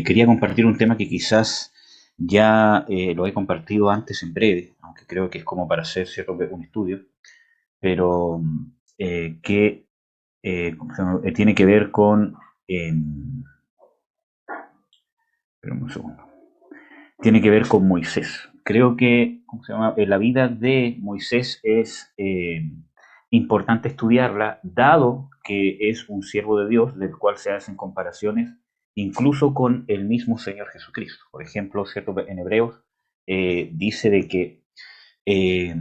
Quería compartir un tema que quizás ya lo he compartido antes en breve, aunque creo que es como para hacer cierto un estudio, pero que ¿cómo se llama? Tiene que ver con, espérame un segundo, tiene que ver con Moisés. Creo que, ¿cómo se llama? La vida de Moisés es importante estudiarla, dado que es un siervo de Dios, del cual se hacen comparaciones incluso con el mismo Señor Jesucristo. Por ejemplo, ¿cierto? En Hebreos dice de que eh,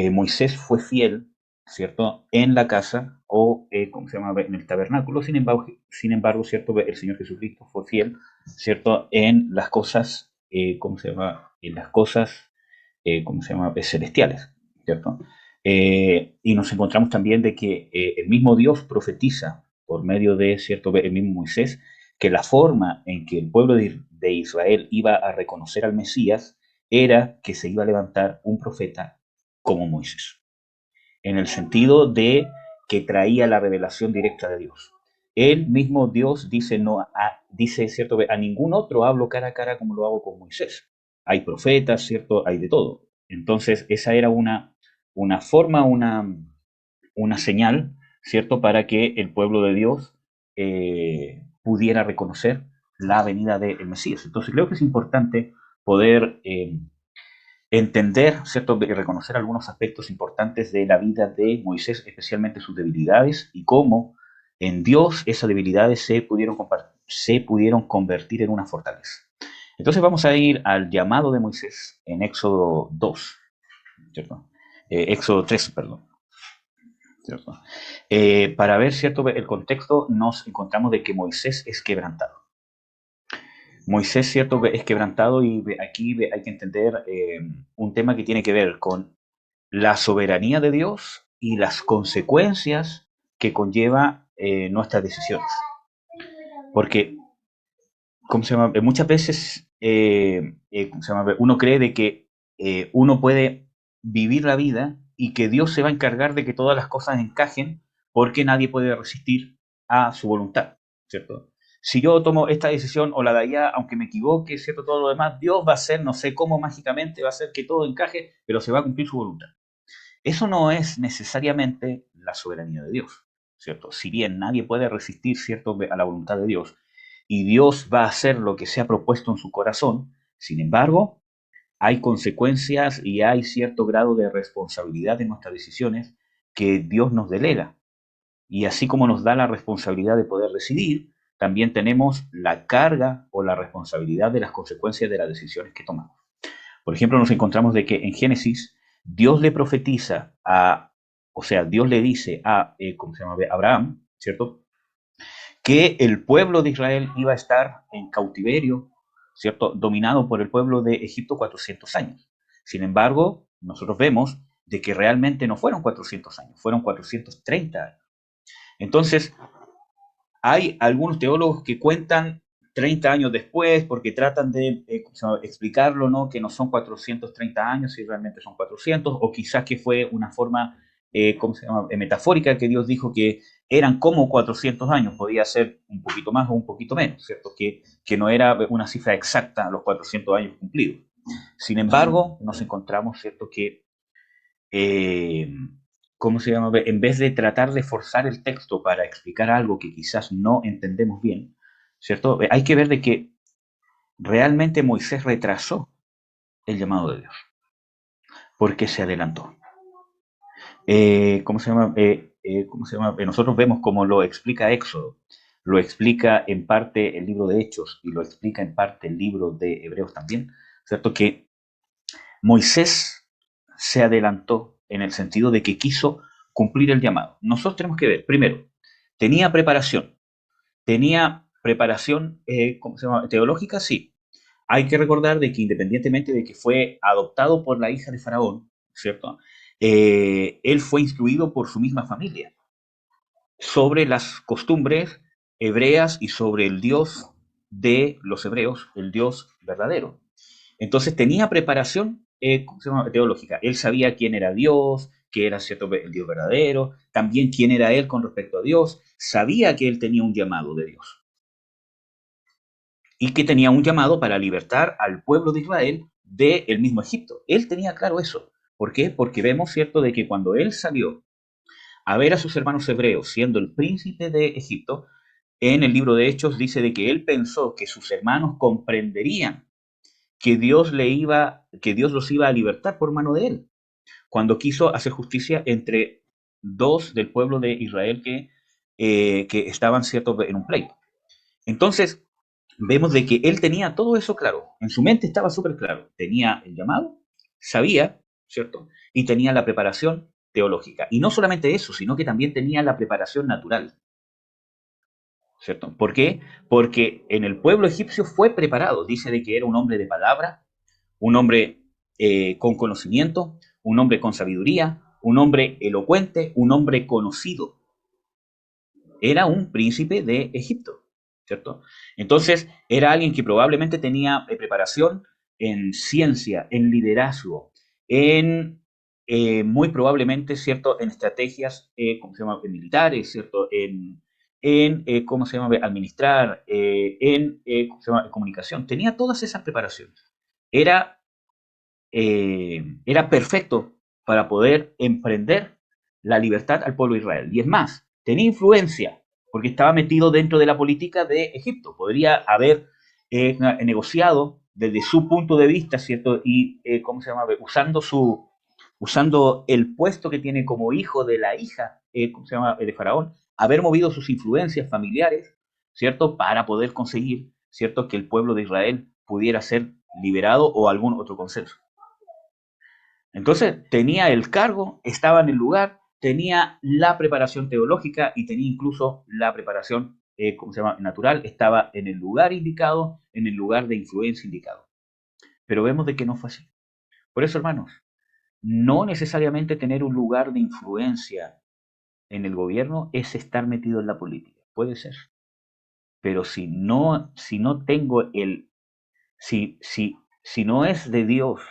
Moisés fue fiel, ¿cierto? En la casa o, ¿cómo se llama? En el tabernáculo. Sin embargo, ¿cierto? El Señor Jesucristo fue fiel, ¿cierto? En las cosas, ¿cómo se llama? En las cosas, ¿cómo se llama? Celestiales, ¿cierto? Y nos encontramos también de que el mismo Dios profetiza por medio de, ¿cierto? El mismo Moisés, que la forma en que el pueblo de Israel iba a reconocer al Mesías era que se iba a levantar un profeta como Moisés, en el sentido de que traía la revelación directa de Dios. El mismo Dios dice, no, dice, cierto, a ningún otro hablo cara a cara como lo hago con Moisés. Hay profetas, cierto, hay de todo. Entonces, esa era una forma, una señal, cierto, para que el pueblo de Dios pudiera reconocer la venida del Mesías. Entonces, creo que es importante poder entender, ¿cierto? Y reconocer algunos aspectos importantes de la vida de Moisés, especialmente sus debilidades y cómo en Dios esas debilidades se pudieron convertir en una fortaleza. Entonces vamos a ir al llamado de Moisés en Éxodo 2, ¿cierto? Éxodo 3, perdón. ¿Cierto? Para ver, ¿cierto? El contexto, nos encontramos de que Moisés es quebrantado. Moisés, cierto, es quebrantado y aquí hay que entender un tema que tiene que ver con la soberanía de Dios y las consecuencias que conlleva nuestras decisiones. Porque, ¿cómo se llama? Muchas veces ¿cómo se llama? Uno cree de que uno puede vivir la vida y que Dios se va a encargar de que todas las cosas encajen porque nadie puede resistir a su voluntad, ¿cierto? Si yo tomo esta decisión o la de allá, aunque me equivoque, ¿cierto? Todo lo demás, Dios va a hacer, no sé cómo mágicamente, va a hacer que todo encaje, pero se va a cumplir su voluntad. Eso no es necesariamente la soberanía de Dios, ¿cierto? Si bien nadie puede resistir, ¿cierto?, a la voluntad de Dios, y Dios va a hacer lo que se ha propuesto en su corazón, sin embargo, hay consecuencias y hay cierto grado de responsabilidad en nuestras decisiones que Dios nos delega. Y así como nos da la responsabilidad de poder decidir, también tenemos la carga o la responsabilidad de las consecuencias de las decisiones que tomamos. Por ejemplo, nos encontramos de que en Génesis Dios le profetiza o sea, Dios le dice ¿cómo se llama? Abraham, ¿cierto? Que el pueblo de Israel iba a estar en cautiverio, ¿cierto? Dominado por el pueblo de Egipto 400 años. Sin embargo, nosotros vemos de que realmente no fueron 400 años, fueron 430 años. Entonces, hay algunos teólogos que cuentan 30 años después porque tratan de explicarlo, ¿no? Que no son 430 años, si realmente son 400, o quizás que fue una forma, ¿cómo se llama? Metafórica, que Dios dijo que eran como 400 años, podía ser un poquito más o un poquito menos, ¿cierto? Que no era una cifra exacta los 400 años cumplidos. Sin embargo, nos encontramos, ¿cierto? Que eh, ¿cómo se llama? En vez de tratar de forzar el texto para explicar algo que quizás no entendemos bien, ¿cierto? Hay que ver de que realmente Moisés retrasó el llamado de Dios, porque se adelantó. ¿Cómo se llama? ¿Cómo se llama? Nosotros vemos como lo explica Éxodo, lo explica en parte el libro de Hechos y lo explica en parte el libro de Hebreos también, ¿cierto? Que Moisés se adelantó en el sentido de que quiso cumplir el llamado. Nosotros tenemos que ver, primero, tenía preparación ¿cómo se llama? Teológica, sí. Hay que recordar de que independientemente de que fue adoptado por la hija de Faraón, ¿cierto? Él fue instruido por su misma familia sobre las costumbres hebreas y sobre el Dios de los hebreos, el Dios verdadero. Entonces tenía preparación ¿cómo se llama? Teológica. Él sabía quién era Dios, que era cierto el Dios verdadero, también quién era él con respecto a Dios, sabía que él tenía un llamado de Dios. y que tenía un llamado para libertar al pueblo de Israel del mismo Egipto. Él tenía claro eso. ¿Por qué? Porque vemos, ¿cierto?, de que cuando él salió a ver a sus hermanos hebreos siendo el príncipe de Egipto, en el libro de Hechos dice de que él pensó que sus hermanos comprenderían que Dios los iba a libertar por mano de él, cuando quiso hacer justicia entre dos del pueblo de Israel que estaban, ¿cierto?, en un pleito. Entonces, vemos de que él tenía todo eso claro, en su mente estaba súper claro, tenía el llamado, sabía, ¿cierto? Y tenía la preparación teológica. Y no solamente eso, sino que también tenía la preparación natural, ¿cierto? ¿Por qué? Porque en el pueblo egipcio fue preparado, dice de que era un hombre de palabra, un hombre con conocimiento, un hombre con sabiduría, un hombre elocuente, un hombre conocido. Era un príncipe de Egipto, ¿cierto? Entonces, era alguien que probablemente tenía preparación en ciencia, en liderazgo, en muy probablemente, ¿cierto?, en estrategias, ¿cómo se llama?, militares, ¿cierto?, ¿cómo se llama?, administrar, ¿cómo se llama?, en comunicación. Tenía todas esas preparaciones. Era era perfecto para poder emprender la libertad al pueblo de Israel. Y es más, tenía influencia, porque estaba metido dentro de la política de Egipto. Podría haber negociado desde su punto de vista, ¿cierto? Y, ¿cómo se llama? Usando el puesto que tiene como hijo de la hija, ¿cómo se llama?, de Faraón, haber movido sus influencias familiares, ¿cierto?, para poder conseguir, ¿cierto?, que el pueblo de Israel pudiera ser liberado o algún otro consenso. Entonces tenía el cargo, estaba en el lugar, tenía la preparación teológica y tenía incluso la preparación, ¿cómo se llama?, natural, estaba en el lugar indicado, en el lugar de influencia indicado. Pero vemos de que no fue así. Por eso, hermanos, no necesariamente tener un lugar de influencia en el gobierno es estar metido en la política. Puede ser. Pero si no tengo si no es de Dios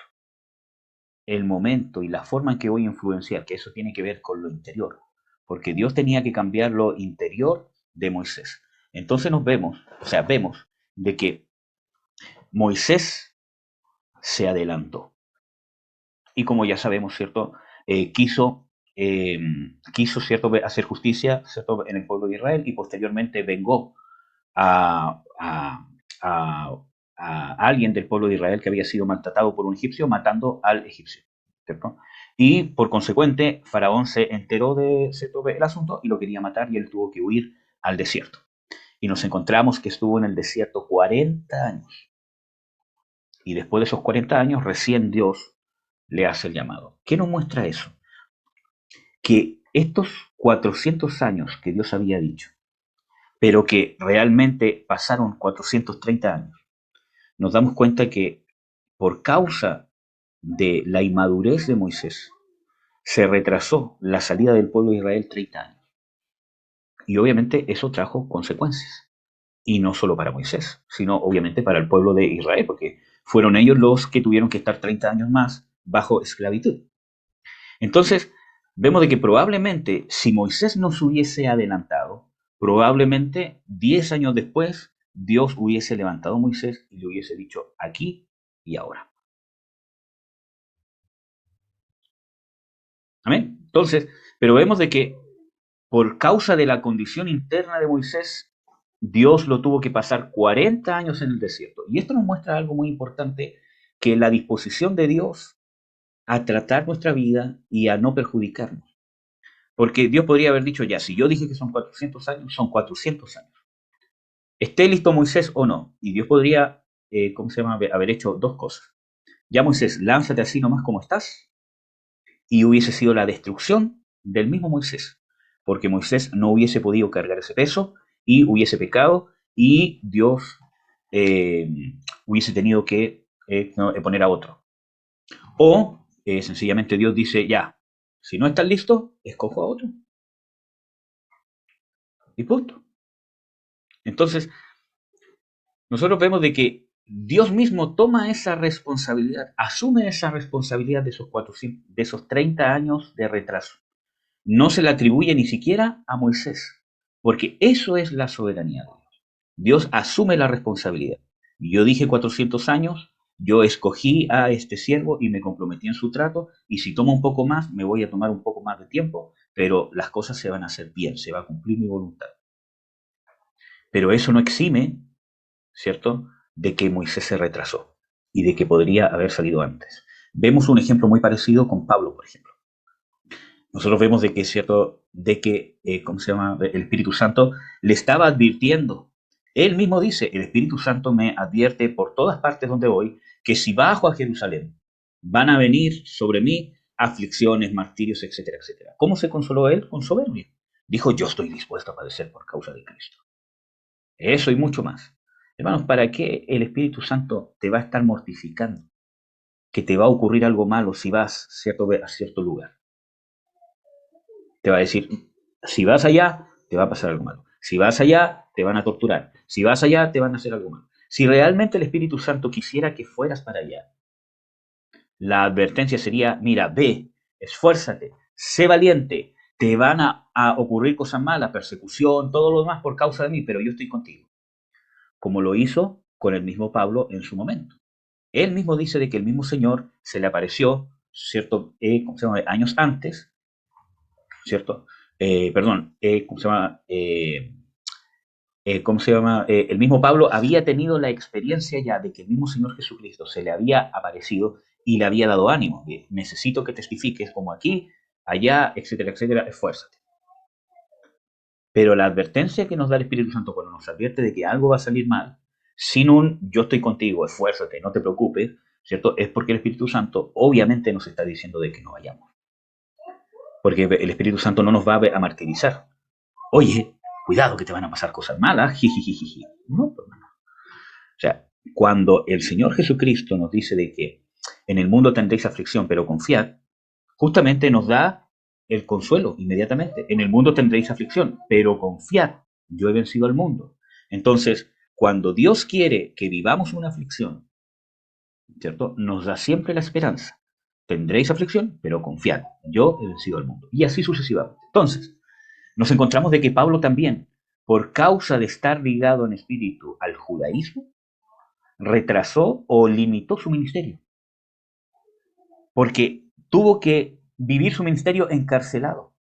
el momento y la forma en que voy a influenciar, que eso tiene que ver con lo interior, porque Dios tenía que cambiar lo interior de Moisés. Entonces vemos de que Moisés se adelantó y como ya sabemos, ¿cierto? Eh, quiso, ¿cierto?, hacer justicia, ¿cierto?, en el pueblo de Israel y posteriormente vengó a, a, a alguien del pueblo de Israel que había sido maltratado por un egipcio, matando al egipcio, ¿cierto? Y por consecuente, Faraón se enteró de el asunto y lo quería matar y él tuvo que huir al desierto. Y nos encontramos que estuvo en el desierto 40 años. Y después de esos 40 años, recién Dios le hace el llamado. ¿Qué nos muestra eso? Que estos 400 años que Dios había dicho, pero que realmente pasaron 430 años, nos damos cuenta que por causa de la inmadurez de Moisés, se retrasó la salida del pueblo de Israel 30 años. Y obviamente eso trajo consecuencias. Y no solo para Moisés, sino obviamente para el pueblo de Israel, porque fueron ellos los que tuvieron que estar 30 años más bajo esclavitud. Entonces, vemos de que probablemente si Moisés no se hubiese adelantado, probablemente 10 años después Dios hubiese levantado a Moisés y le hubiese dicho aquí y ahora. Amén. Entonces, pero vemos de que por causa de la condición interna de Moisés, Dios lo tuvo que pasar 40 años en el desierto. Y esto nos muestra algo muy importante, que la disposición de Dios a tratar nuestra vida y a no perjudicarnos. Porque Dios podría haber dicho, ya, si yo dije que son 400 años, son 400 años. Esté listo Moisés o no. Y Dios podría, ¿cómo se llama?, haber hecho dos cosas. Ya Moisés, lánzate así nomás como estás, y hubiese sido la destrucción del mismo Moisés, porque Moisés no hubiese podido cargar ese peso y hubiese pecado y Dios eh, hubiese tenido que no, poner a otro. O sencillamente Dios dice, ya, si no estás listo, escojo a otro. Y punto. Entonces, nosotros vemos de que Dios mismo toma esa responsabilidad, asume esa responsabilidad de de esos 30 años de retraso. No se le atribuye ni siquiera a Moisés, porque eso es la soberanía de Dios. Dios asume la responsabilidad. Yo dije 400 años, yo escogí a este siervo y me comprometí en su trato, y si tomo un poco más, me voy a tomar un poco más de tiempo, pero las cosas se van a hacer bien, se va a cumplir mi voluntad. Pero eso no exime, ¿cierto?, de que Moisés se retrasó y de que podría haber salido antes. Vemos un ejemplo muy parecido con Pablo, por ejemplo. Nosotros vemos de que es cierto, de que, ¿cómo se llama? El Espíritu Santo le estaba advirtiendo. Él mismo dice, el Espíritu Santo me advierte por todas partes donde voy, que si bajo a Jerusalén, van a venir sobre mí aflicciones, martirios, etcétera, etcétera. ¿Cómo se consoló él? Con soberbia. Dijo, yo estoy dispuesto a padecer por causa de Cristo. Eso y mucho más. Hermanos, ¿para qué el Espíritu Santo te va a estar mortificando? Que te va a ocurrir algo malo si vas a cierto lugar. Te va a decir, si vas allá, te va a pasar algo malo. Si vas allá, te van a torturar. Si vas allá, te van a hacer algo malo. Si realmente el Espíritu Santo quisiera que fueras para allá, la advertencia sería, mira, ve, esfuérzate, sé valiente, te van a ocurrir cosas malas, persecución, todo lo demás por causa de mí, pero yo estoy contigo. Como lo hizo con el mismo Pablo en su momento. Él mismo dice de que el mismo Señor se le apareció, ¿cierto? ¿Cómo se llama? Años antes, ¿cierto? ¿Cómo se llama? ¿Cómo se llama? El mismo Pablo había tenido la experiencia ya de que el mismo Señor Jesucristo se le había aparecido y le había dado ánimo. Necesito que testifiques como aquí, allá, etcétera, etcétera, esfuérzate. Pero la advertencia que nos da el Espíritu Santo cuando nos advierte de que algo va a salir mal, sin un yo estoy contigo, esfuérzate, no te preocupes, ¿cierto? Es porque el Espíritu Santo obviamente nos está diciendo de que no vayamos. Porque el Espíritu Santo no nos va a martirizar. Oye, cuidado que te van a pasar cosas malas, jijijiji. No, hermano. O sea, cuando el Señor Jesucristo nos dice de que en el mundo tendréis aflicción, pero confiad, justamente nos da el consuelo inmediatamente. En el mundo tendréis aflicción, pero confiad, yo he vencido al mundo. Entonces, cuando Dios quiere que vivamos una aflicción, ¿cierto? Nos da siempre la esperanza. Tendréis aflicción, pero confiad, yo he vencido al mundo. Y así sucesivamente. Entonces, nos encontramos de que Pablo también, por causa de estar ligado en espíritu al judaísmo, retrasó o limitó su ministerio, porque tuvo que vivir su ministerio encarcelado.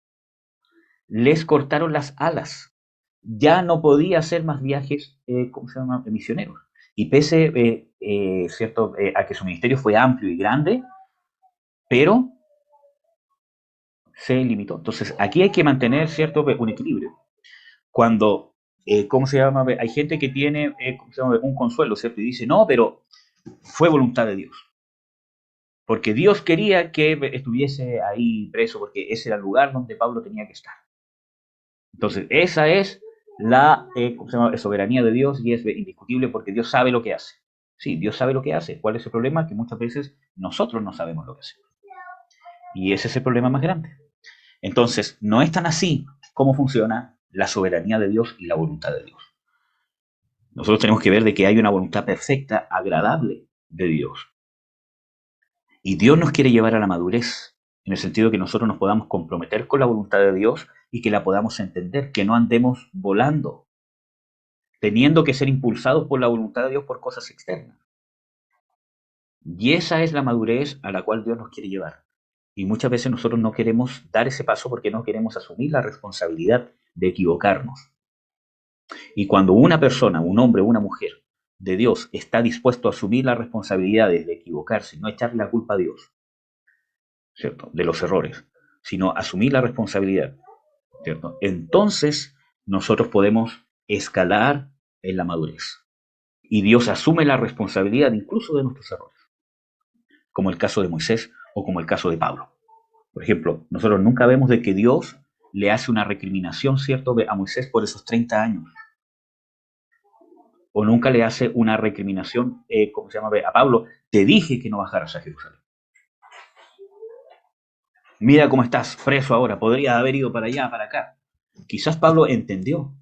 Les cortaron las alas. Ya no podía hacer más viajes, ¿cómo se llama?, misioneros. Y pese, cierto, a que su ministerio fue amplio y grande, pero se limitó. Entonces, aquí hay que mantener, cierto, un equilibrio. Cuando, ¿cómo se llama? Hay gente que tiene, ¿cómo se llama?, un consuelo, ¿cierto? Y dice, no, pero fue voluntad de Dios. Porque Dios quería que estuviese ahí preso, porque ese era el lugar donde Pablo tenía que estar. Entonces, esa es la ¿cómo se llama?, soberanía de Dios, y es indiscutible porque Dios sabe lo que hace. Sí, Dios sabe lo que hace. ¿Cuál es el problema? Que muchas veces nosotros no sabemos lo que hacemos. Y ese es el problema más grande. Entonces, no es tan así como funciona la soberanía de Dios y la voluntad de Dios. Nosotros tenemos que ver de que hay una voluntad perfecta, agradable de Dios. Y Dios nos quiere llevar a la madurez, en el sentido de que nosotros nos podamos comprometer con la voluntad de Dios y que la podamos entender, que no andemos volando, teniendo que ser impulsados por la voluntad de Dios por cosas externas. Y esa es la madurez a la cual Dios nos quiere llevar. Y muchas veces nosotros no queremos dar ese paso porque no queremos asumir la responsabilidad de equivocarnos. Y cuando una persona, un hombre o una mujer de Dios está dispuesto a asumir las responsabilidades de equivocarse, no echarle la culpa a Dios, ¿cierto?, de los errores, sino asumir la responsabilidad, ¿cierto? Entonces nosotros podemos escalar en la madurez. Y Dios asume la responsabilidad incluso de nuestros errores, como el caso de Moisés o como el caso de Pablo. Por ejemplo, nosotros nunca vemos de que Dios le hace una recriminación, ¿cierto?, a Moisés por esos 30 años. O nunca le hace una recriminación, ¿cómo se llama?, a Pablo. Te dije que no bajaras a Jerusalén. Mira cómo estás preso ahora, podrías haber ido para allá, para acá. Quizás Pablo entendió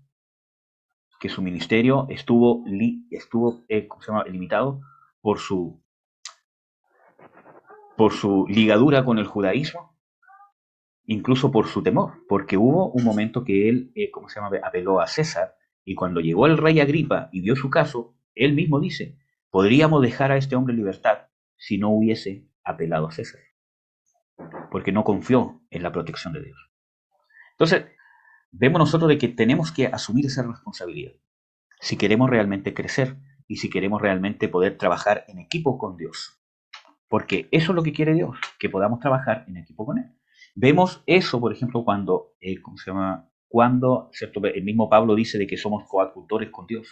que su ministerio estuvo ¿cómo se llama?, limitado por su ligadura con el judaísmo, incluso por su temor, porque hubo un momento que él, ¿cómo se llama?, apeló a César, y cuando llegó el rey Agripa y dio su caso, él mismo dice, podríamos dejar a este hombre en libertad si no hubiese apelado a César, porque no confió en la protección de Dios. Entonces, vemos nosotros de que tenemos que asumir esa responsabilidad si queremos realmente crecer y si queremos realmente poder trabajar en equipo con Dios. Porque eso es lo que quiere Dios, que podamos trabajar en equipo con Él. Vemos eso, por ejemplo, cuando, ¿cómo se llama? Cuando, ¿cierto? El mismo Pablo dice de que somos coadjutores con Dios,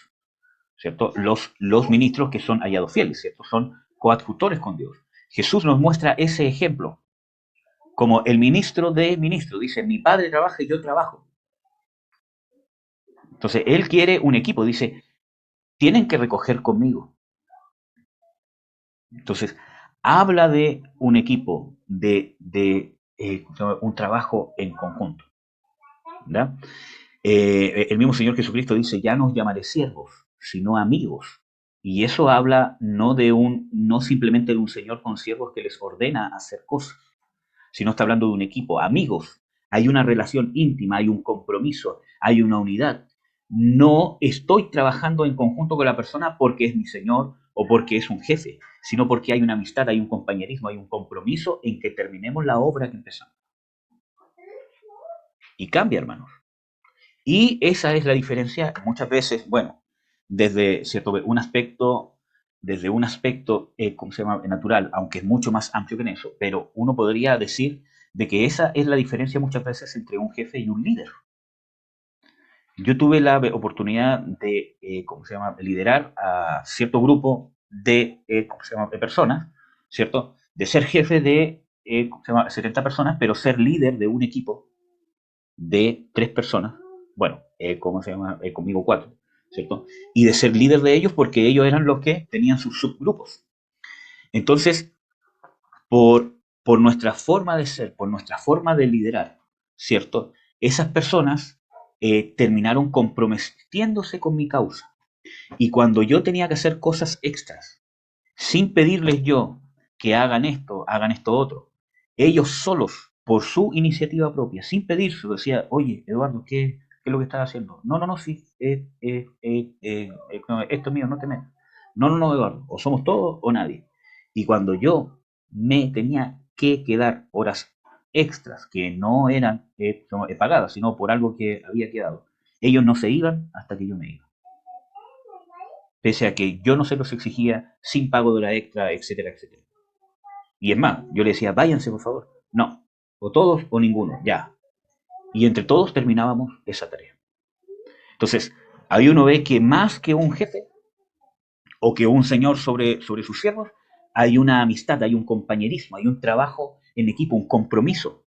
¿cierto? Los ministros que son hallados fieles, ¿cierto? Son coadjutores con Dios. Jesús nos muestra ese ejemplo como el ministro de ministros. Dice, mi padre trabaja y yo trabajo. Entonces, él quiere un equipo. Dice, tienen que recoger conmigo. Entonces, habla de un equipo, de un trabajo en conjunto. ¿Verdad? El mismo Señor Jesucristo dice, ya no os llamaré siervos, sino amigos. Y eso habla no simplemente de un Señor con siervos que les ordena hacer cosas, sino está hablando de un equipo, amigos. Hay una relación íntima, hay un compromiso, hay una unidad. No estoy trabajando en conjunto con la persona porque es mi Señor o porque es un jefe, sino porque hay una amistad, hay un compañerismo, hay un compromiso en que terminemos la obra que empezamos. Y cambia, hermanos. Y esa es la diferencia muchas veces, bueno, desde cierto desde un aspecto, ¿cómo se llama? Natural, aunque es mucho más amplio que en eso, pero uno podría decir de que esa es la diferencia muchas veces entre un jefe y un líder. Yo tuve la oportunidad de, ¿cómo se llama? Liderar a cierto grupo de, ¿cómo se llama? De personas, ¿cierto? De ser jefe de, ¿cómo se llama? 70 personas, pero ser líder de un equipo de 3 personas, bueno, ¿cómo se llama? Conmigo 4, ¿cierto? Y de ser líder de ellos porque ellos eran los que tenían sus subgrupos. Entonces, por nuestra forma de ser, por nuestra forma de liderar, ¿cierto? Esas personas terminaron comprometiéndose con mi causa. Y cuando yo tenía que hacer cosas extras, sin pedirles yo que hagan esto otro, ellos solos, por su iniciativa propia, sin pedírselo, decía, oye, Eduardo, ¿qué es lo que estás haciendo? No, no, no, sí, no, esto es mío, no te metas. No, no, no, Eduardo, o somos todos o nadie. Y cuando yo me tenía que quedar horas extras que no eran pagadas, sino por algo que había quedado, ellos no se iban hasta que yo me iba. Pese a que yo no se los exigía sin pago de hora extra, etcétera, etcétera. Y es más, yo le decía, váyanse por favor. No, o todos o ninguno, ya. Y entre todos terminábamos esa tarea. Entonces, ahí uno ve que más que un jefe o que un señor sobre sus siervos, hay una amistad, hay un compañerismo, hay un trabajo en equipo, un compromiso.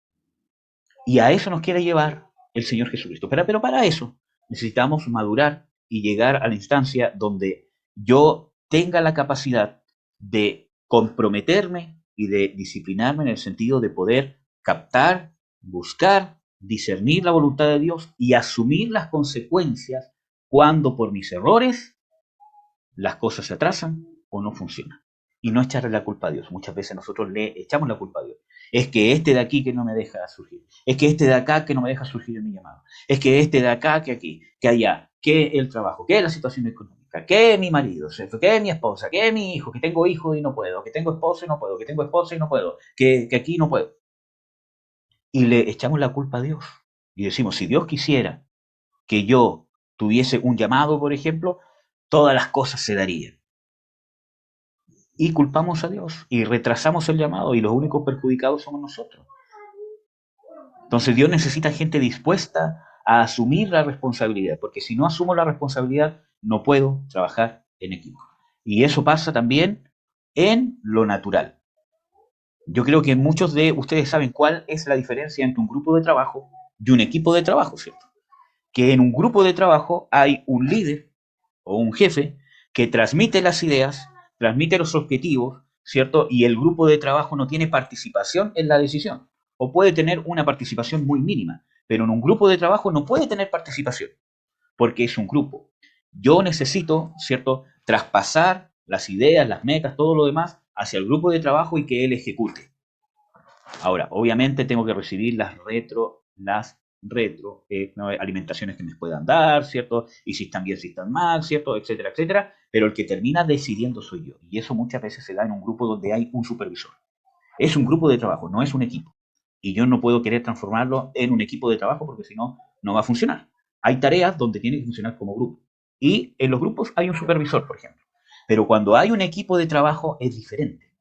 Y a eso nos quiere llevar el Señor Jesucristo. Pero para eso necesitamos madurar y llegar a la instancia donde yo tenga la capacidad de comprometerme y de disciplinarme en el sentido de poder captar, buscar, discernir la voluntad de Dios y asumir las consecuencias cuando por mis errores las cosas se atrasan o no funcionan. Y no echarle la culpa a Dios. Muchas veces nosotros le echamos la culpa a Dios. Es que este de aquí que no me deja surgir. Es que este de acá que no me deja surgir en mi llamado. Es que este de acá que aquí, que allá, que el trabajo, que la situación económica, que mi marido, ¿cierto? Que mi esposa, que mi hijo, que tengo hijo y no puedo, que tengo esposo y no puedo, que tengo esposa y no puedo, que aquí no puedo. Y le echamos la culpa a Dios. Y decimos, si Dios quisiera que yo tuviese un llamado, por ejemplo, todas las cosas se darían. Y culpamos a Dios y retrasamos el llamado y los únicos perjudicados somos nosotros. Entonces Dios necesita gente dispuesta a asumir la responsabilidad, porque si no asumo la responsabilidad no puedo trabajar en equipo. Y eso pasa también en lo natural. Yo creo que muchos de ustedes saben cuál es la diferencia entre un grupo de trabajo y un equipo de trabajo, ¿cierto? Que en un grupo de trabajo hay un líder o un jefe que transmite las ideas, transmite los objetivos, ¿cierto? Y el grupo de trabajo no tiene participación en la decisión. O puede tener una participación muy mínima, pero en un grupo de trabajo no puede tener participación, porque es un grupo. Yo necesito, ¿cierto?, traspasar las ideas, las metas, todo lo demás hacia el grupo de trabajo y que él ejecute. Ahora, obviamente tengo que recibir las retro, ¿no? Alimentaciones que me puedan dar, ¿cierto? Y si están bien, si están mal, ¿cierto? Etcétera, etcétera. Pero el que termina decidiendo soy yo. Y eso muchas veces se da en un grupo donde hay un supervisor. Es un grupo de trabajo, no es un equipo. Y yo no puedo querer transformarlo en un equipo de trabajo porque si no, no va a funcionar. Hay tareas donde tiene que funcionar como grupo. Y en los grupos hay un supervisor, por ejemplo. Pero cuando hay un equipo de trabajo es diferente.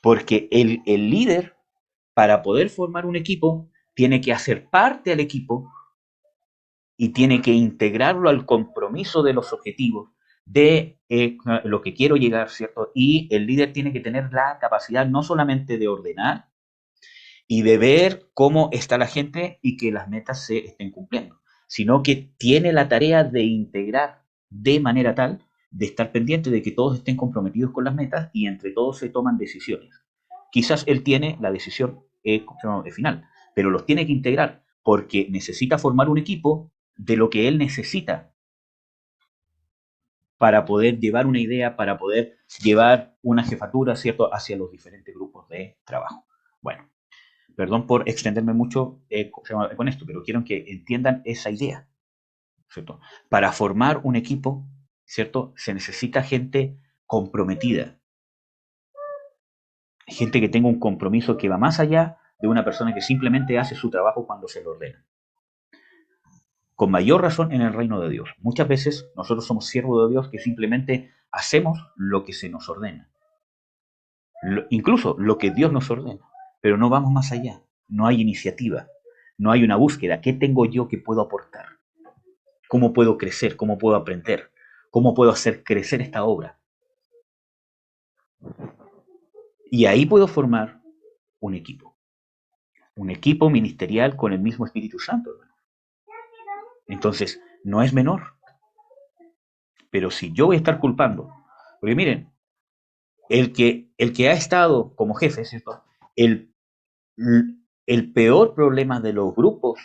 Porque el líder, para poder formar un equipo, tiene que hacer parte al equipo y tiene que integrarlo al compromiso de los objetivos, de lo que quiero llegar, ¿cierto? Y el líder tiene que tener la capacidad no solamente de ordenar y de ver cómo está la gente y que las metas se estén cumpliendo, sino que tiene la tarea de integrar de manera tal de estar pendiente de que todos estén comprometidos con las metas y entre todos se toman decisiones. Quizás él tiene la decisión final, pero los tiene que integrar porque necesita formar un equipo de lo que él necesita para poder llevar una idea, para poder llevar una jefatura, ¿cierto?, hacia los diferentes grupos de trabajo. Bueno, perdón por extenderme mucho con esto, pero quiero que entiendan esa idea, ¿cierto? Para formar un equipo, ¿cierto?, se necesita gente comprometida, gente que tenga un compromiso que va más allá de una persona que simplemente hace su trabajo cuando se lo ordena. Con mayor razón en el reino de Dios. Muchas veces nosotros somos siervos de Dios que simplemente hacemos lo que se nos ordena. Incluso lo que Dios nos ordena. Pero no vamos más allá. No hay iniciativa. No hay una búsqueda. ¿Qué tengo yo que puedo aportar? ¿Cómo puedo crecer? ¿Cómo puedo aprender? ¿Cómo puedo hacer crecer esta obra? Y ahí puedo formar un equipo. Un equipo ministerial con el mismo Espíritu Santo, hermano. Entonces, no es menor. Pero si yo voy a estar culpando, porque miren, el que ha estado como jefe, ¿cierto? El, el peor problema de los grupos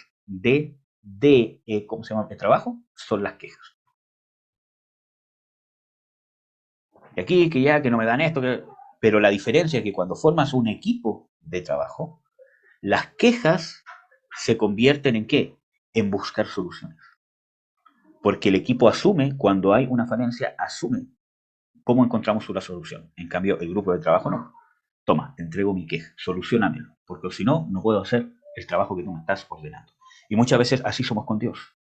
¿cómo se llama?, de trabajo, son las quejas. Y aquí, que ya, que no me dan esto, pero la diferencia es que cuando formas un equipo de trabajo, las quejas se convierten ¿en qué? En buscar soluciones. Porque el equipo asume, cuando hay una falencia, asume cómo encontramos una solución. En cambio, el grupo de trabajo no. Toma, te entrego mi queja, solucionamelo, porque si no, no puedo hacer el trabajo que tú me estás ordenando. Y muchas veces así somos con Dios.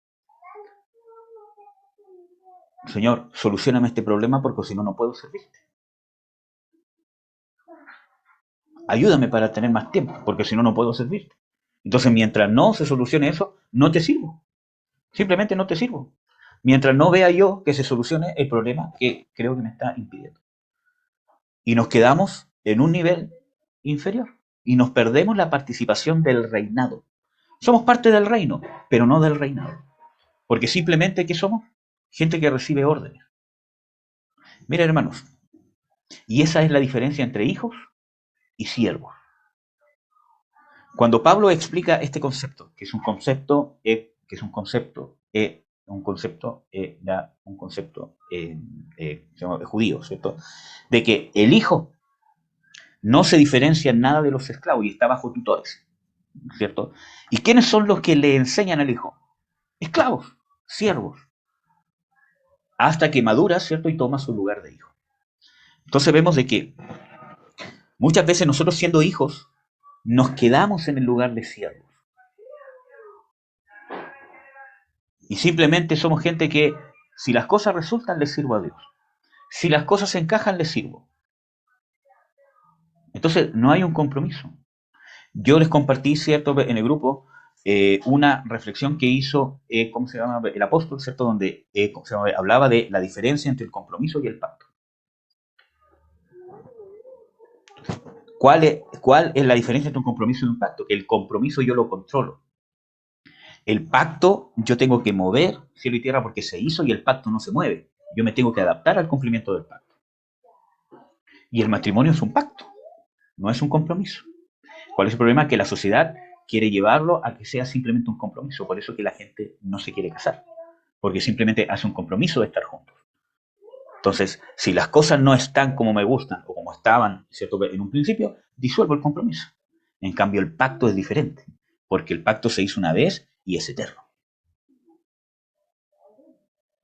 Señor, solucioname este problema porque si no, no puedo servirte. Ayúdame para tener más tiempo, porque si no, no puedo servirte. Entonces, mientras no se solucione eso, no te sirvo. Simplemente no te sirvo. Mientras no vea yo que se solucione el problema que creo que me está impidiendo. Y nos quedamos en un nivel inferior. Y nos perdemos la participación del reinado. Somos parte del reino, pero no del reinado. Porque simplemente, ¿qué somos? Gente que recibe órdenes. Mira, hermanos, y esa es la diferencia entre hijos y siervos. Cuando Pablo explica este concepto, que es un concepto, judío, ¿cierto? De que el hijo no se diferencia en nada de los esclavos y está bajo tutores, ¿cierto? ¿Y quiénes son los que le enseñan al hijo? Esclavos, siervos, hasta que madura, ¿cierto? Y toma su lugar de hijo. Entonces vemos de que muchas veces nosotros siendo hijos nos quedamos en el lugar de siervos. Y simplemente somos gente que si las cosas resultan, les sirvo a Dios. Si las cosas se encajan, les sirvo. Entonces no hay un compromiso. Yo les compartí, ¿cierto?, en el grupo una reflexión que hizo, ¿cómo se llama?, el apóstol, ¿cierto?, donde hablaba de la diferencia entre el compromiso y el pacto. ¿Cuál es la diferencia entre un compromiso y un pacto? El compromiso yo lo controlo. El pacto yo tengo que mover cielo y tierra porque se hizo y el pacto no se mueve. Yo me tengo que adaptar al cumplimiento del pacto. Y el matrimonio es un pacto, no es un compromiso. ¿Cuál es el problema? Que la sociedad quiere llevarlo a que sea simplemente un compromiso. Por eso que la gente no se quiere casar. Porque simplemente hace un compromiso de estar juntos. Entonces, si las cosas no están como me gustan o como estaban, ¿cierto?, en un principio, disuelvo el compromiso. En cambio, el pacto es diferente. porque el pacto se hizo una vez y es eterno.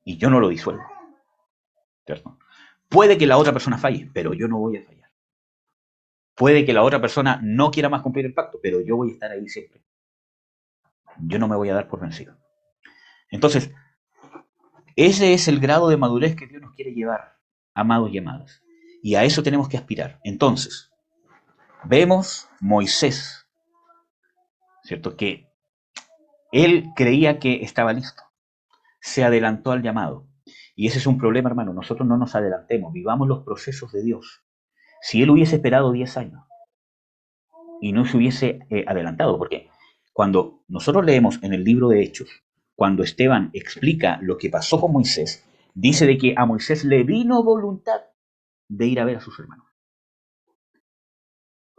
Y yo no lo disuelvo, ¿cierto? Puede que la otra persona falle, pero yo no voy a fallar. Puede que la otra persona no quiera más cumplir el pacto, pero yo voy a estar ahí siempre. Yo no me voy a dar por vencido. Entonces, ese es el grado de madurez que Dios nos quiere llevar, amados y amadas. Y a eso tenemos que aspirar. Entonces, vemos Moisés, ¿cierto? Que él creía que estaba listo. Se adelantó al llamado. Y ese es un problema, hermano. Nosotros no nos adelantemos, vivamos los procesos de Dios. Si él hubiese esperado 10 años y no se hubiese adelantado, porque cuando nosotros leemos en el libro de Hechos, cuando Esteban explica lo que pasó con Moisés, dice de que a Moisés le vino voluntad de ir a ver a sus hermanos.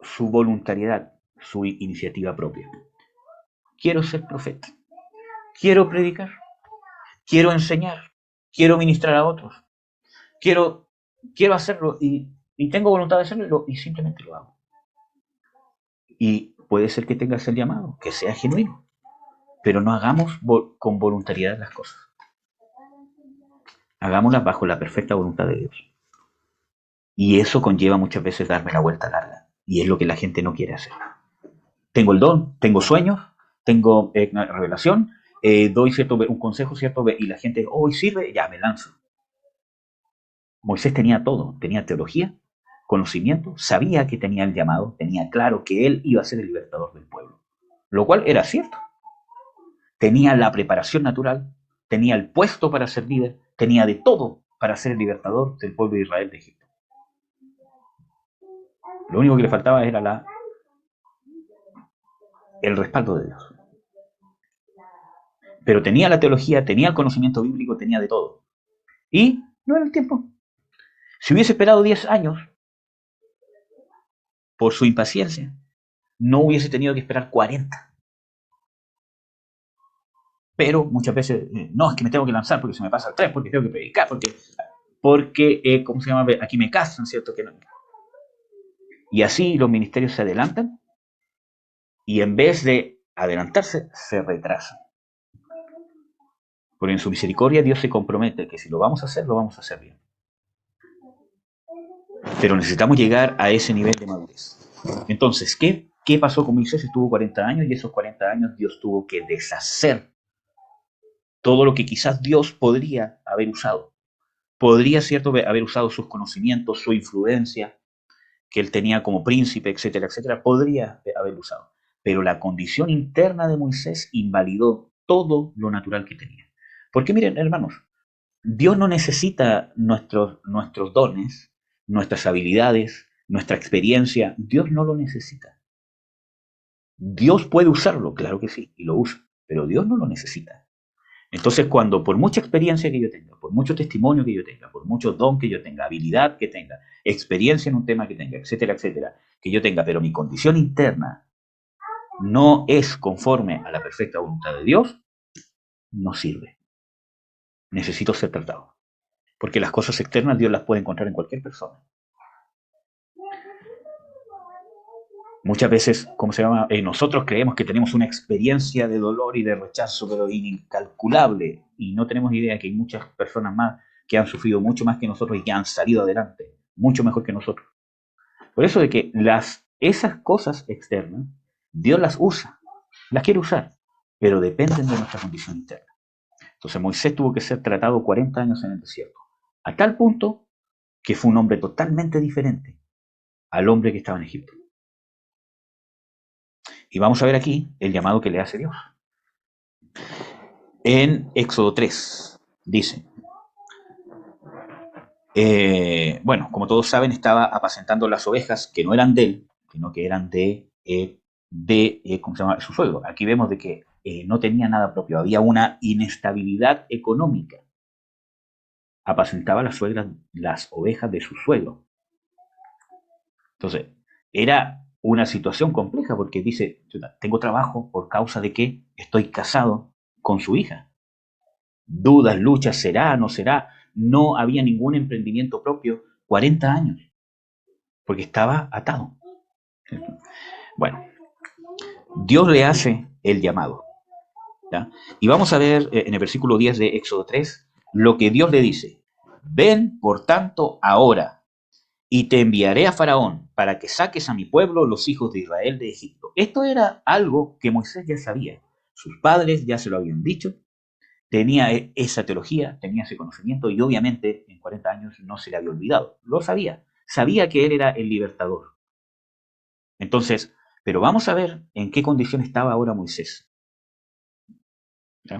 Su voluntariedad, su iniciativa propia. Quiero ser profeta, quiero predicar, quiero enseñar, quiero ministrar a otros, quiero hacerlo y tengo voluntad de hacerlo y simplemente lo hago. Y puede ser que tengas el llamado, que sea genuino, pero no hagamos con voluntariedad las cosas. Hagámoslas bajo la perfecta voluntad de Dios. Y eso conlleva muchas veces darme la vuelta larga. Y es lo que la gente no quiere hacer. Tengo el don, tengo sueños, tengo una revelación, doy un consejo, ¿cierto? Y la gente, hoy sirve, ya me lanzo. Moisés tenía todo, tenía teología, conocimiento, sabía que tenía el llamado, tenía claro que él iba a ser el libertador del pueblo. Lo cual era cierto. Tenía la preparación natural, tenía el puesto para ser líder, tenía de todo para ser el libertador del pueblo de Israel de Egipto. Lo único que le faltaba era el respaldo de Dios. Pero tenía la teología, tenía el conocimiento bíblico, tenía de todo. Y no era el tiempo. Si hubiese esperado 10 años, por su impaciencia, no hubiese tenido que esperar 40. Pero muchas veces, no, es que me tengo que lanzar porque se me pasa el tren, porque tengo que predicar, porque ¿cómo se llama? Aquí me casan, ¿cierto? Que no. Y así los ministerios se adelantan y en vez de adelantarse, se retrasan. Porque en su misericordia Dios se compromete que si lo vamos a hacer bien. Pero necesitamos llegar a ese nivel de madurez. Entonces, ¿qué pasó con Moisés? Estuvo 40 años y esos 40 años Dios tuvo que deshacer todo lo que quizás Dios podría haber usado. Podría, cierto, haber usado sus conocimientos, su influencia, que él tenía como príncipe, etcétera, etcétera, podría haber usado. Pero la condición interna de Moisés invalidó todo lo natural que tenía. Porque miren, hermanos, Dios no necesita nuestros dones, nuestras habilidades, nuestra experiencia. Dios no lo necesita. Dios puede usarlo, claro que sí, y lo usa, pero Dios no lo necesita. Entonces, cuando por mucha experiencia que yo tenga, por mucho testimonio que yo tenga, por mucho don que yo tenga, habilidad que tenga, experiencia en un tema que tenga, etcétera, etcétera, que yo tenga, pero mi condición interna no es conforme a la perfecta voluntad de Dios, no sirve. Necesito ser tratado. Porque las cosas externas Dios las puede encontrar en cualquier persona. Muchas veces, ¿cómo se llama? Nosotros creemos que tenemos una experiencia de dolor y de rechazo, pero incalculable, y no tenemos idea que hay muchas personas más que han sufrido mucho más que nosotros y que han salido adelante, mucho mejor que nosotros. Por eso de que esas cosas externas, Dios las usa, las quiere usar, pero dependen de nuestra condición interna. Entonces Moisés tuvo que ser tratado 40 años en el desierto, a tal punto que fue un hombre totalmente diferente al hombre que estaba en Egipto. Y vamos a ver aquí el llamado que le hace Dios. En Éxodo 3 dice, bueno, como todos saben, estaba apacentando las ovejas que no eran de él, sino que eran ¿cómo se llama? Su suegro. Aquí vemos de que no tenía nada propio, había una inestabilidad económica. Apacentaba las ovejas de su suegro. Entonces, era una situación compleja porque dice, tengo trabajo por causa de que estoy casado con su hija. Dudas, luchas, será, no será. No había ningún emprendimiento propio, 40 años, porque estaba atado. Bueno, Dios le hace el llamado. ¿Ya? Y vamos a ver en el versículo 10 de Éxodo 3 lo que Dios le dice. Ven, por tanto, ahora, y te enviaré a Faraón para que saques a mi pueblo, los hijos de Israel, de Egipto. Esto era algo que Moisés ya sabía. Sus padres ya se lo habían dicho, tenía esa teología, tenía ese conocimiento y obviamente en 40 años no se le había olvidado. Lo sabía. Sabía que él era el libertador. Entonces, pero vamos a ver en qué condición estaba ahora Moisés. ¿Ya?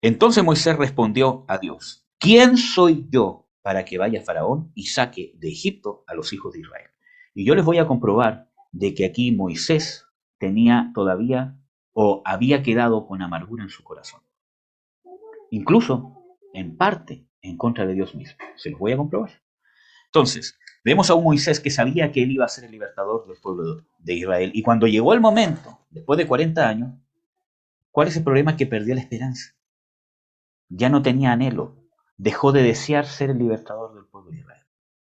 Entonces Moisés respondió a Dios, ¿quién soy yo para que vaya Faraón y saque de Egipto a los hijos de Israel? Y yo les voy a comprobar de que aquí Moisés tenía todavía o había quedado con amargura en su corazón. Incluso, en parte, en contra de Dios mismo. Se los voy a comprobar. Entonces, vemos a un Moisés que sabía que él iba a ser el libertador del pueblo de Israel. Y cuando llegó el momento, después de 40 años, ¿cuál es el problema? Que perdió la esperanza. Ya no tenía anhelo. Dejó de desear ser el libertador del pueblo de Israel.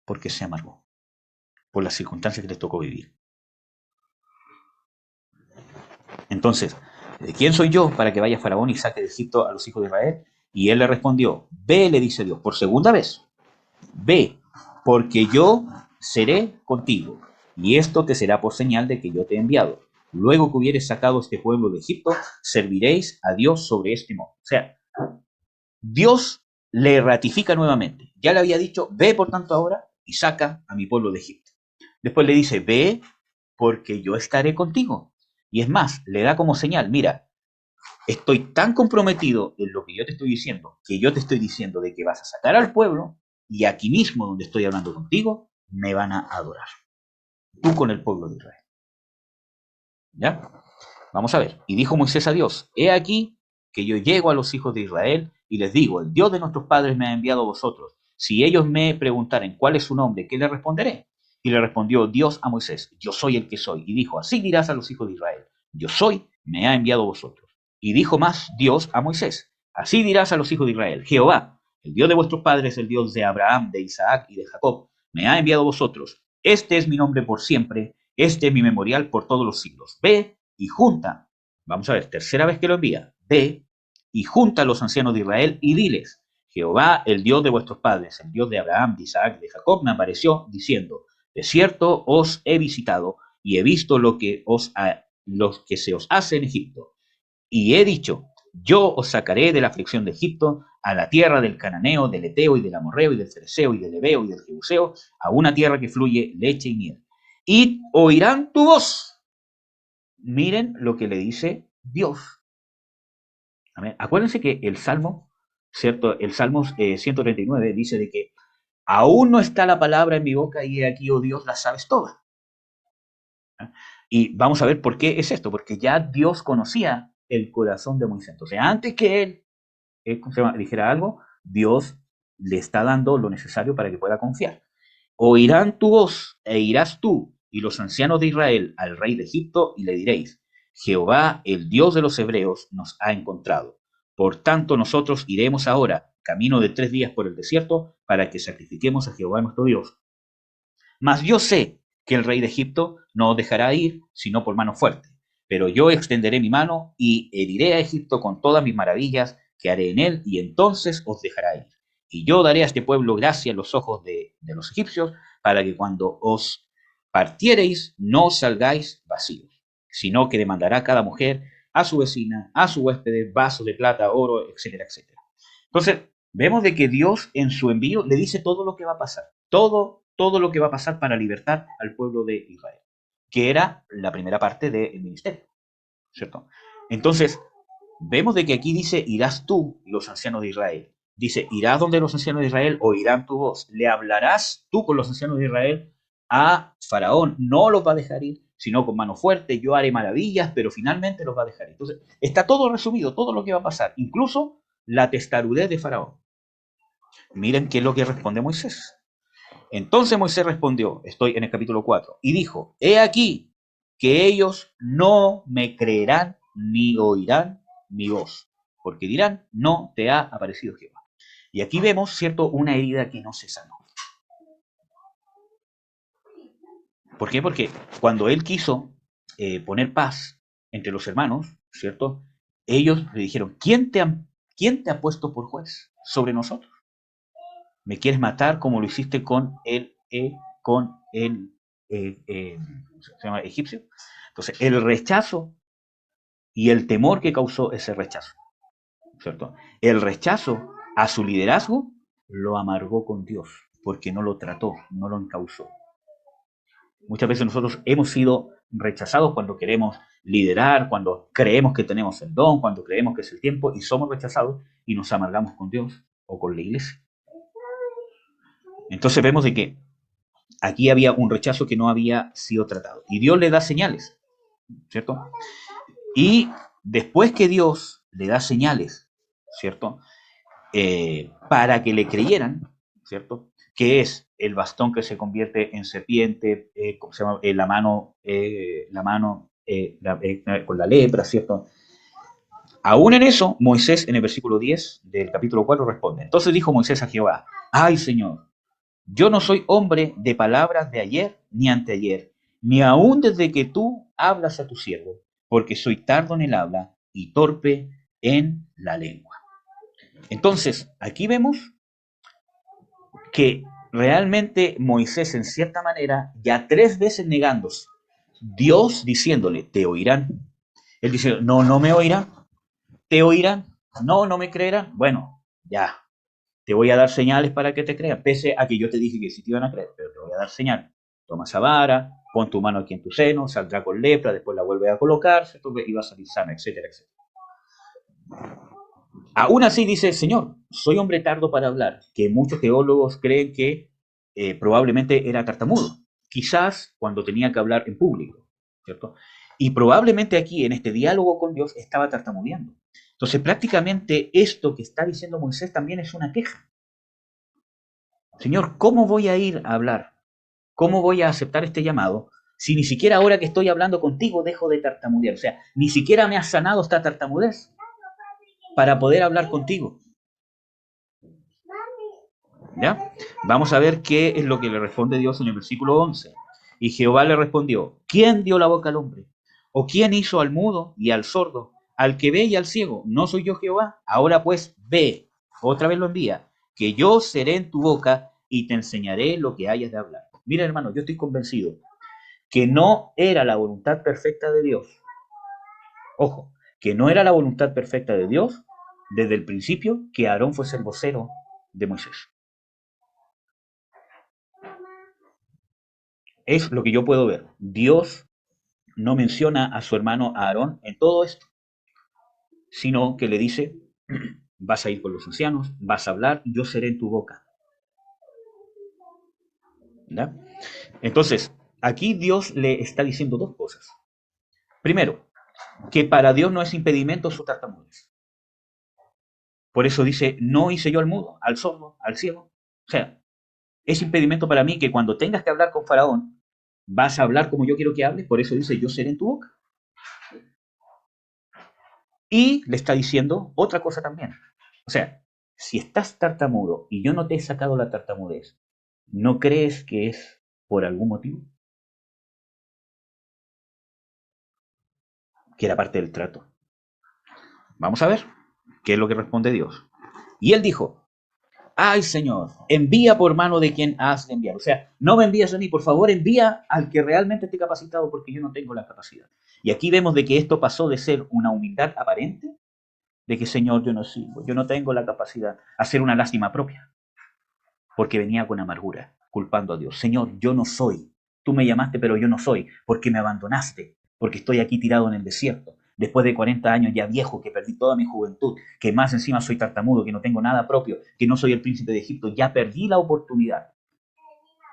Porque se amargó. Por las circunstancias que les tocó vivir. Entonces, ¿quién soy yo para que vaya Faraón y saque de Egipto a los hijos de Israel? Y él le respondió, ve, le dice Dios, por segunda vez, ve, porque yo seré contigo, y esto te será por señal de que yo te he enviado. Luego que hubieres sacado este pueblo de Egipto, serviréis a Dios sobre este modo. O sea, Dios le ratifica nuevamente. Ya le había dicho, ve por tanto ahora y saca a mi pueblo de Egipto. Después le dice, ve porque yo estaré contigo. Y es más, le da como señal, mira, estoy tan comprometido en lo que yo te estoy diciendo, que yo te estoy diciendo de que vas a sacar al pueblo, y aquí mismo donde estoy hablando contigo, me van a adorar. Tú con el pueblo de Israel. ¿Ya? Vamos a ver. Y dijo Moisés a Dios, he aquí que yo llego a los hijos de Israel y les digo, el Dios de nuestros padres me ha enviado a vosotros. Si ellos me preguntaren cuál es su nombre, ¿qué le responderé? Y le respondió Dios a Moisés, yo soy el que soy. Y dijo, así dirás a los hijos de Israel, yo soy, me ha enviado a vosotros. Y dijo más Dios a Moisés, así dirás a los hijos de Israel, Jehová, el Dios de vuestros padres, el Dios de Abraham, de Isaac y de Jacob, me ha enviado a vosotros. Este es mi nombre por siempre, este es mi memorial por todos los siglos. Ve y junta, vamos a ver, tercera vez que lo envía, ve y junta a los ancianos de Israel y diles, Jehová, el Dios de vuestros padres, el Dios de Abraham, de Isaac, de Jacob, me apareció diciendo, de cierto os he visitado y he visto lo que se os hace en Egipto. Y he dicho, yo os sacaré de la aflicción de Egipto a la tierra del cananeo, del eteo y del amorreo y del fereceo y del ebeo y del jebuseo, a una tierra que fluye leche y miel. Y oirán tu voz. Miren lo que le dice Dios. Amén. Acuérdense que el Salmo, ¿cierto? El Salmo 139 dice de que aún no está la palabra en mi boca y aquí, oh Dios, la sabes todas. Y vamos a ver por qué es esto, porque ya Dios conocía el corazón de Moisés. Entonces, antes que él dijera algo, Dios le está dando lo necesario para que pueda confiar. Oirán tu voz e irás tú y los ancianos de Israel al rey de Egipto y le diréis, Jehová, el Dios de los hebreos, nos ha encontrado. Por tanto, nosotros iremos ahora, camino de 3 días por el desierto, para que sacrifiquemos a Jehová nuestro Dios. Mas yo sé que el rey de Egipto no os dejará ir, sino por mano fuerte. Pero yo extenderé mi mano y heriré a Egipto con todas mis maravillas que haré en él, y entonces os dejará ir. Y yo daré a este pueblo gracia en los ojos de los egipcios, para que cuando os partiereis no salgáis vacíos, sino que demandará cada mujer a su vecina, a su huésped, vasos de plata, oro, etcétera, etcétera. Entonces, vemos de que Dios en su envío le dice todo lo que va a pasar, todo lo que va a pasar para libertar al pueblo de Israel, que era la primera parte del ministerio, ¿cierto? Entonces, vemos de que aquí dice, irás tú, los ancianos de Israel. Dice, irás donde los ancianos de Israel, oirán tu voz. Le hablarás tú con los ancianos de Israel a Faraón. No los va a dejar ir, sino con mano fuerte. Yo haré maravillas, pero finalmente los va a dejar ir. Entonces, está todo resumido, todo lo que va a pasar, incluso la testarudez de Faraón. Miren qué es lo que responde Moisés. Entonces Moisés respondió, estoy en el capítulo 4, y dijo, he aquí que ellos no me creerán ni oirán mi voz, porque dirán, no te ha aparecido Jehová. Y aquí vemos, ¿cierto?, una herida que no se sanó. ¿Por qué? Porque cuando él quiso poner paz entre los hermanos, ¿cierto? Ellos le dijeron, ¿quién te ha puesto por juez sobre nosotros? ¿Me quieres matar como lo hiciste ¿cómo se llama? Egipcio? Entonces, el rechazo y el temor que causó ese rechazo, ¿cierto? El rechazo a su liderazgo lo amargó con Dios, porque no lo trató, no lo encauzó. Muchas veces nosotros hemos sido rechazados cuando queremos liderar, cuando creemos que tenemos el don, cuando creemos que es el tiempo, y somos rechazados y nos amargamos con Dios o con la iglesia. Entonces vemos de que aquí había un rechazo que no había sido tratado. Y Dios le da señales, ¿cierto? Y después que Dios le da señales, ¿cierto? Para que le creyeran, ¿cierto? Que es el bastón que se convierte en serpiente, ¿cómo se llama? Con la lepra, ¿cierto? Aún en eso, Moisés, en el versículo 10 del capítulo 4, responde. Entonces dijo Moisés a Jehová, ay Señor, yo no soy hombre de palabras de ayer ni anteayer, ni aún desde que tú hablas a tu siervo, porque soy tardo en el habla y torpe en la lengua. Entonces, aquí vemos que realmente Moisés, en cierta manera, ya 3 veces negándose, Dios diciéndole, te oirán. Él dice, no, no me oirán, te oirán, no, no me creerán. Bueno, ya, te voy a dar señales para que te crean, pese a que yo te dije que sí te iban a creer, pero te voy a dar señales. Toma esa vara, pon tu mano aquí en tu seno, saldrá con lepra, después la vuelve a colocar, y va a salir sana, etcétera, etcétera. Aún así dice, Señor, soy hombre tardo para hablar, que muchos teólogos creen que probablemente era tartamudo, quizás cuando tenía que hablar en público, ¿cierto? Y probablemente aquí, en este diálogo con Dios, estaba tartamudeando. Entonces, prácticamente esto que está diciendo Moisés también es una queja. Señor, ¿cómo voy a ir a hablar? ¿Cómo voy a aceptar este llamado si ni siquiera ahora que estoy hablando contigo dejo de tartamudear? O sea, ni siquiera me has sanado esta tartamudez para poder hablar contigo. ¿Ya? Vamos a ver qué es lo que le responde Dios en el versículo 11. Y Jehová le respondió, ¿quién dio la boca al hombre? ¿O quién hizo al mudo y al sordo, al que ve y al ciego? ¿No soy yo Jehová? Ahora pues ve, otra vez lo envía, que yo seré en tu boca y te enseñaré lo que hayas de hablar. Mira, hermano, yo estoy convencido que no era la voluntad perfecta de Dios. Ojo, que no era la voluntad perfecta de Dios desde el principio que Aarón fuese el vocero de Moisés. Es lo que yo puedo ver. Dios no menciona a su hermano Aarón en todo esto, sino que le dice, vas a ir con los ancianos, vas a hablar, yo seré en tu boca. ¿Ya? Entonces, aquí Dios le está diciendo 2 cosas. Primero, que para Dios no es impedimento su tartamudez. Por eso dice, no hice yo al mudo, al sordo, al ciego. O sea, es impedimento para mí que cuando tengas que hablar con Faraón, vas a hablar como yo quiero que hables, por eso dice, yo seré en tu boca. Y le está diciendo otra cosa también. O sea, si estás tartamudo y yo no te he sacado la tartamudez, ¿no crees que es por algún motivo? Que era parte del trato. Vamos a ver qué es lo que responde Dios. Y él dijo, ay Señor, envía por mano de quien has de enviar. O sea, no me envías a mí, por favor envía al que realmente esté capacitado porque yo no tengo la capacidad. Y aquí vemos de que esto pasó de ser una humildad aparente, de que Señor yo no sirvo, yo no tengo la capacidad, a ser una lástima propia. Porque venía con amargura, culpando a Dios. Señor, yo no soy. Tú me llamaste, pero yo no soy. Porque me abandonaste. Porque estoy aquí tirado en el desierto. Después de 40 años ya viejo, que perdí toda mi juventud, que más encima soy tartamudo, que no tengo nada propio, que no soy el príncipe de Egipto, ya perdí la oportunidad.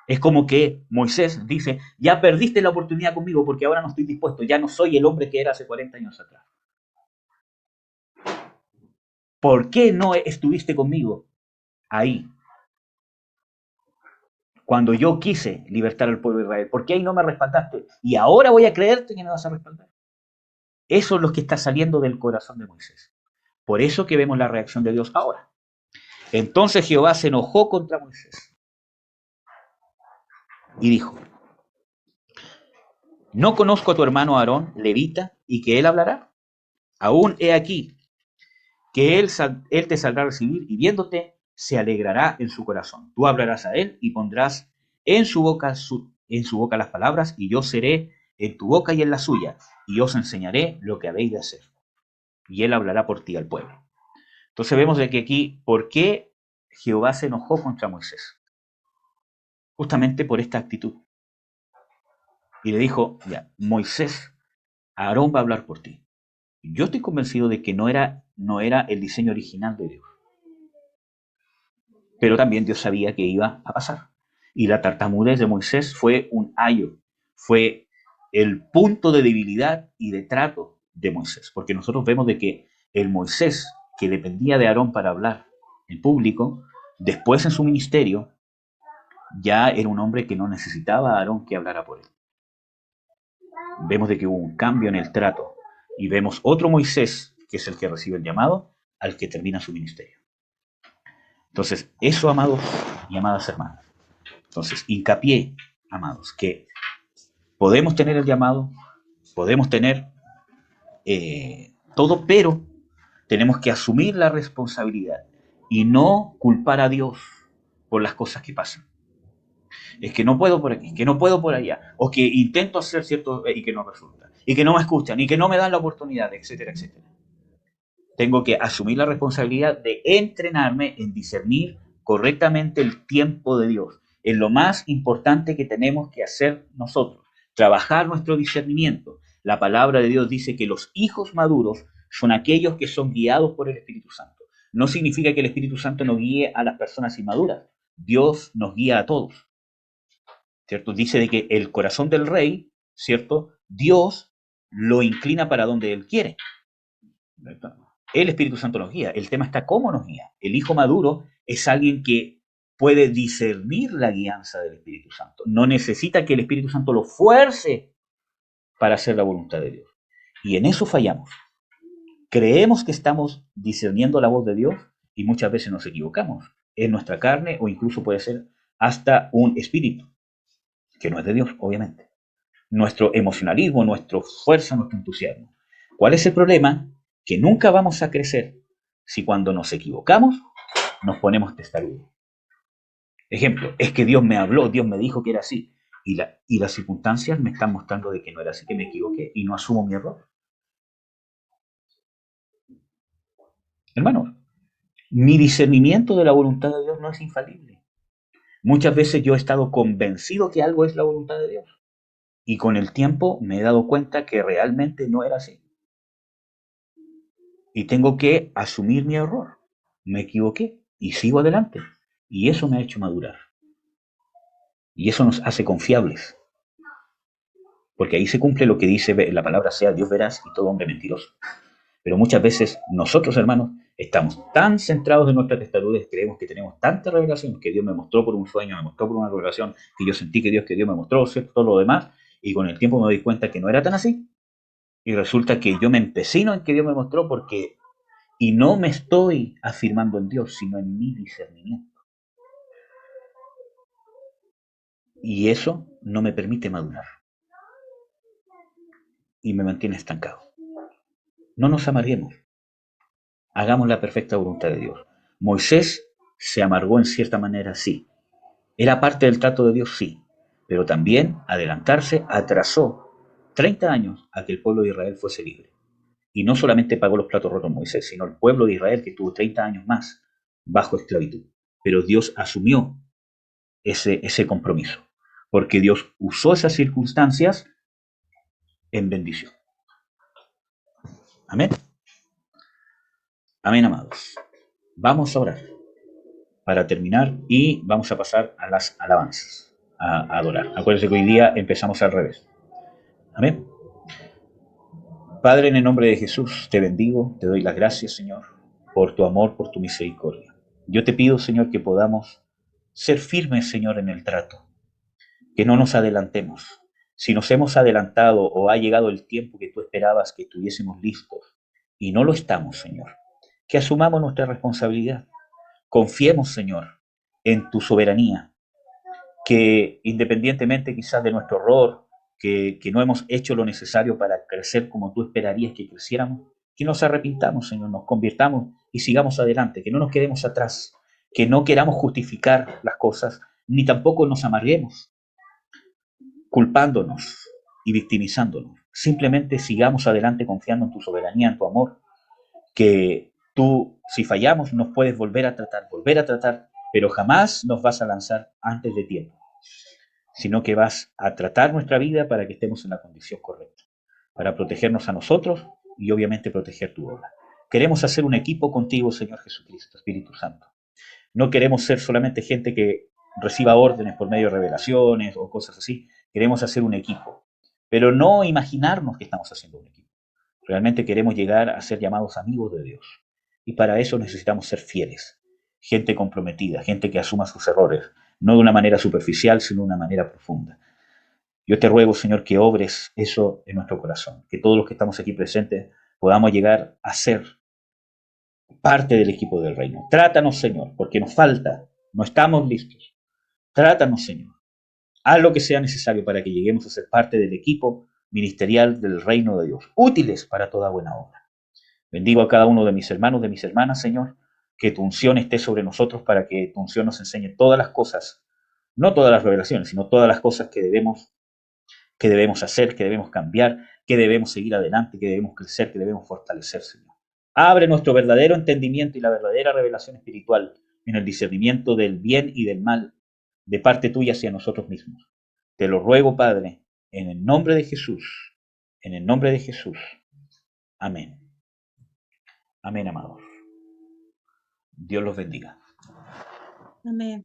Es como que Moisés dice, ya perdiste la oportunidad conmigo porque ahora no estoy dispuesto, ya no soy el hombre que era hace 40 años atrás. ¿Por qué no estuviste conmigo ahí cuando yo quise libertar al pueblo de Israel? ¿Por qué ahí no me respaldaste? Y ahora voy a creerte que me vas a respaldar. Eso es lo que está saliendo del corazón de Moisés. Por eso que vemos la reacción de Dios ahora. Entonces Jehová se enojó contra Moisés y dijo, ¿no conozco a tu hermano Aarón, levita, y que él hablará? Aún he aquí, que él te saldrá a recibir y viéndote se alegrará en su corazón. Tú hablarás a él y pondrás en su boca las palabras y yo seré en tu boca y en la suya y os enseñaré lo que habéis de hacer. Y él hablará por ti al pueblo. Entonces vemos de que aquí, ¿por qué Jehová se enojó contra Moisés? Justamente por esta actitud. Y le dijo, ya, Moisés, Aarón va a hablar por ti. Yo estoy convencido de que no era el diseño original de Dios. Pero también Dios sabía que iba a pasar. Y la tartamudez de Moisés fue un ayo, fue el punto de debilidad y de trato de Moisés. Porque nosotros vemos de que el Moisés que dependía de Aarón para hablar en público, después en su ministerio, ya era un hombre que no necesitaba a Aarón que hablara por él. Vemos de que hubo un cambio en el trato y vemos otro Moisés, que es el que recibe el llamado, al que termina su ministerio. Entonces, eso, amados y amadas hermanas. Entonces, hincapié, amados, que podemos tener el llamado, podemos tener todo, pero tenemos que asumir la responsabilidad y no culpar a Dios por las cosas que pasan. Es que no puedo por aquí, que no puedo por allá, o que intento hacer cierto y que no resulta, y que no me escuchan, y que no me dan la oportunidad, etcétera, etcétera. Tengo que asumir la responsabilidad de entrenarme en discernir correctamente el tiempo de Dios. Es lo más importante que tenemos que hacer nosotros, trabajar nuestro discernimiento. La palabra de Dios dice que los hijos maduros son aquellos que son guiados por el Espíritu Santo. No significa que el Espíritu Santo no guíe a las personas inmaduras. Dios nos guía a todos, ¿cierto? Dice de que el corazón del rey, ¿cierto? Dios lo inclina para donde él quiere. ¿Verdad? El Espíritu Santo nos guía. El tema está cómo nos guía. El hijo maduro es alguien que puede discernir la guianza del Espíritu Santo. No necesita que el Espíritu Santo lo fuerce para hacer la voluntad de Dios. Y en eso fallamos. Creemos que estamos discerniendo la voz de Dios y muchas veces nos equivocamos. Es nuestra carne o incluso puede ser hasta un espíritu, que no es de Dios, obviamente. Nuestro emocionalismo, nuestra fuerza, nuestro entusiasmo. ¿Cuál es el problema? Que nunca vamos a crecer si cuando nos equivocamos nos ponemos testarudos. Ejemplo, es que Dios me habló, Dios me dijo que era así, y las circunstancias me están mostrando de que no era así, que me equivoqué y no asumo mi error. Hermanos, mi discernimiento de la voluntad de Dios no es infalible. Muchas veces yo he estado convencido que algo es la voluntad de Dios, y con el tiempo me he dado cuenta que realmente no era así. Y tengo que asumir mi error. Me equivoqué y sigo adelante. Y eso me ha hecho madurar. Y eso nos hace confiables. Porque ahí se cumple lo que dice la palabra sea Dios veraz y todo hombre mentiroso. Pero muchas veces nosotros, hermanos, estamos tan centrados en nuestra testarudez, creemos que tenemos tanta revelación que Dios me mostró por un sueño, me mostró por una revelación, que yo sentí que Dios me mostró, ¿cierto? Todo lo demás, y con el tiempo me doy cuenta que no era tan así. Y resulta que yo me empecino en que Dios me mostró porque y no me estoy afirmando en Dios, sino en mi discernimiento. Y eso no me permite madurar. Y me mantiene estancado. No nos amarguemos. Hagamos la perfecta voluntad de Dios. Moisés se amargó en cierta manera, sí. Era parte del trato de Dios, sí. Pero también adelantarse atrasó 30 años a que el pueblo de Israel fuese libre. Y no solamente pagó los platos rotos Moisés, sino el pueblo de Israel que tuvo 30 años más bajo esclavitud. Pero Dios asumió ese compromiso, porque Dios usó esas circunstancias en bendición. Amén. Amén, amados. Vamos a orar para terminar y vamos a pasar a las alabanzas, a adorar. Acuérdense que hoy día empezamos al revés. Amén. Padre, en el nombre de Jesús, te bendigo, te doy las gracias, Señor, por tu amor, por tu misericordia. Yo te pido, Señor, que podamos ser firmes, Señor, en el trato, que no nos adelantemos. Si nos hemos adelantado o ha llegado el tiempo que tú esperabas que estuviésemos listos y no lo estamos, Señor, que asumamos nuestra responsabilidad. Confiemos, Señor, en tu soberanía, que independientemente quizás de nuestro error, que no hemos hecho lo necesario para crecer como tú esperarías que creciéramos, que nos arrepintamos, Señor, nos convirtamos y sigamos adelante, que no nos quedemos atrás, que no queramos justificar las cosas, ni tampoco nos amarguemos culpándonos y victimizándonos. Simplemente sigamos adelante confiando en tu soberanía, en tu amor, que tú, si fallamos, nos puedes volver a tratar, pero jamás nos vas a lanzar antes de tiempo, sino que vas a tratar nuestra vida para que estemos en la condición correcta, para protegernos a nosotros y obviamente proteger tu obra. Queremos hacer un equipo contigo, Señor Jesucristo, Espíritu Santo. No queremos ser solamente gente que reciba órdenes por medio de revelaciones o cosas así. Queremos hacer un equipo, pero no imaginarnos que estamos haciendo un equipo. Realmente queremos llegar a ser llamados amigos de Dios. Y para eso necesitamos ser fieles, gente comprometida, gente que asuma sus errores, no de una manera superficial, sino de una manera profunda. Yo te ruego, Señor, que obres eso en nuestro corazón, que todos los que estamos aquí presentes podamos llegar a ser parte del equipo del reino. Trátanos, Señor, porque nos falta, no estamos listos. Trátanos, Señor. Haz lo que sea necesario para que lleguemos a ser parte del equipo ministerial del reino de Dios, útiles para toda buena obra. Bendigo a cada uno de mis hermanos, de mis hermanas, Señor, que tu unción esté sobre nosotros para que tu unción nos enseñe todas las cosas, no todas las revelaciones, sino todas las cosas que debemos hacer, que debemos cambiar, que debemos seguir adelante, que debemos crecer, que debemos fortalecer, Señor. Abre nuestro verdadero entendimiento y la verdadera revelación espiritual en el discernimiento del bien y del mal de parte tuya hacia nosotros mismos. Te lo ruego, Padre, en el nombre de Jesús, en el nombre de Jesús. Amén. Amén, amados. Dios los bendiga. Amén.